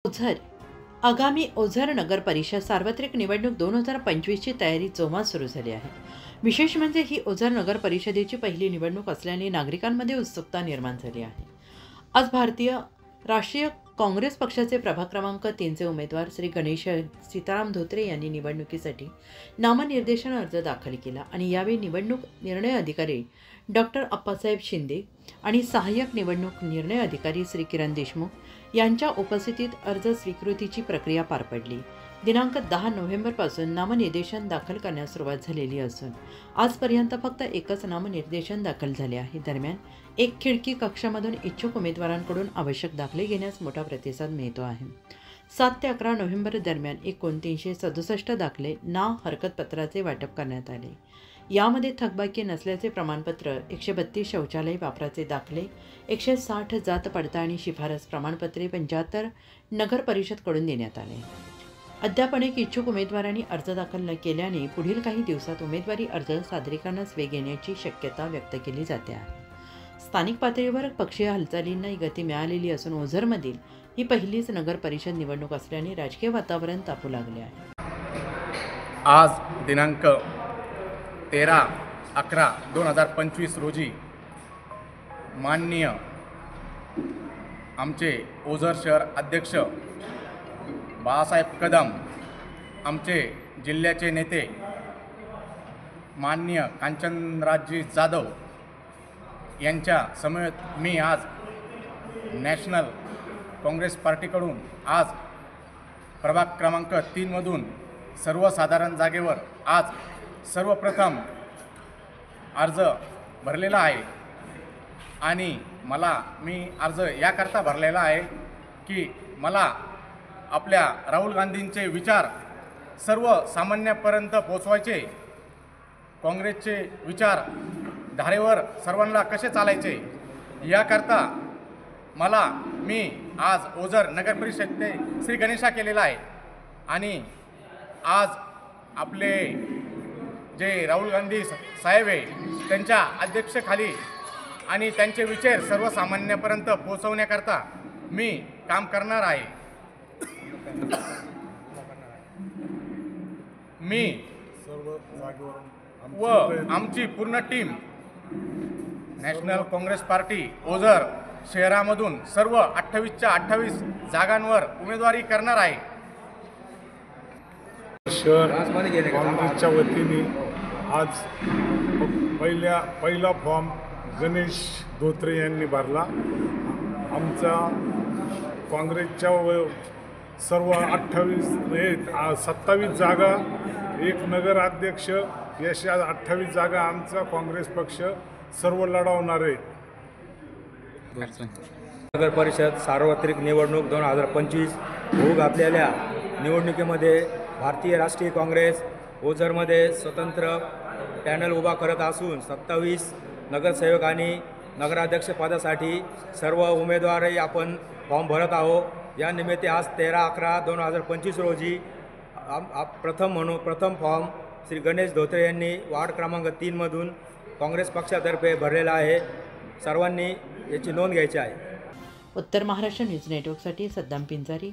ओझर आगामी ओझर नगर परिषद सार्वत्रिक निवडणूक 2025ची तयारी जोमात सुरू झाली आहे। विशेष म्हणजे ही ओझर नगर परिषदेची पहिली निवडणूक असल्याने नागरिकांमध्ये उत्सुकता निर्माण झाली आहे। आज भारतीय राष्ट्रीय काँग्रेस पक्षाचे प्रभाग क्रमांक 3चे उमेदवार श्री गणेश सीताराम धोत्रे यांनी निवडणुकीसाठी नामनिर्देशन अर्ज दाखल केला आणि यावेळी निवडणूक निर्णय अधिकारी डॉक्टर अप्पासाहेब शिंदे आणि सहाय्यक निवडणूक निर्णय अधिकारी श्री किरण देशमुख यांच्या उपस्थितीत अर्ज स्वीकृतीची प्रक्रिया पार पडली। दिनांक 10 नोव्हेंबरपासून नामनिर्देशन दाखल करण्यास सुरुवात झालेली असून आजपर्यंत फक्त एकच नामनिर्देशन दाखल झाले आहे। दरम्यान एक खिडकी कक्षामधून इच्छुक उमेदवारांकडून आवश्यक दाखले घेण्यास मोठा प्रतिसाद मिळतो आहे। 7 ते 11 नोव्हेंबर दरम्यान एकूण 367 दाखले नाव हरकतपत्राचे वाटप करण्यात आले। यामध्ये थकबाकी नसल्याचे प्रमाणपत्र, 132 शौचालय वापराचे दाखले, 160 जात पडताळणी शिफारस प्रमाणपत्रे 75 नगर परिषदकडून देण्यात आले। अद्याप अनेक इच्छुक उमेदवारांनी अर्ज दाखल न केल्याने पुढील काही दिवसात उमेदवारी अर्ज सादरीकरणास वेग येण्याची शक्यता व्यक्त केली जाते आहे। स्थानिक पातळीवर पक्षीय हालचालींना गती मिळालेली असून ओझरमधील ही पहिलीच नगर परिषद निवडणूक असल्याने राजकीय वातावरण तापू लागले आहे। आज दिनांक 13/11/2025 रोजी माननीय आमचे ओझर शहर अध्यक्ष बाळासाहेब कदम, आमचे जिल्ह्याचे नेते माननीय कांचनराजजी जाधव यांच्या समवेत मी आज नॅशनल काँग्रेस पार्टीकडून आज प्रभाग क्रमांक 3मधून सर्वसाधारण जागेवर आज सर्वप्रथम अर्ज भरलेला आहे आणि मी अर्ज याकरता भरलेला आहे की मला आपल्या राहुल गांधींचे विचार सर्वसामान्यापर्यंत पोचवायचे, काँग्रेसचे विचार धारेवर सर्वांना कसे चालायचे याकरता मी आज ओझर नगर परिषदेने श्री गणेशा केलेला आहे आणि आज आपले जे राहुल गांधी साहेब आहे त्यांच्या अध्यक्षतेखाली आणि त्यांचे विचार सर्वसामान्यापर्यंत पोहोचवण्याकरता मी काम करणार आहे। मी व आमची पूर्ण team national Congress party Ozar शहरामधून सर्व 28च्या 28 जागांवर उमेदवारी करणार आहे। शहर काँग्रेसच्या वतीने आज पहिला फॉर्म गणेश धोत्रे यांनी भरला। आमचा काँग्रेसच्या सर्व 27 जागा, एक नगराध्यक्ष, अशा 28 जागा आमचा काँग्रेस पक्ष सर्व लढवणार आहे। नगर परिषद सार्वत्रिक निवडणूक 2025 होऊ घातलेल्या निवडणुकीमध्ये भारतीय राष्ट्रीय काँग्रेस ओझरमध्ये स्वतंत्र पॅनल उभा करत असून 27 नगरसेवक आणि नगराध्यक्षपदासाठी सर्व उमेदवारही आपण फॉर्म भरत आहोत। या निमित्त आज 13/11/2025 रोजी प्रथम फॉर्म श्री गणेश धोत्रे यांनी वार्ड क्रमांक 3मधून काँग्रेस पक्षातर्फे भरलेला आहे। सर्वांनी याची नोंद घ्यायची आहे। उत्तर महाराष्ट्र न्यूज नेटवर्कसाठी सद्दाम पिंजारी,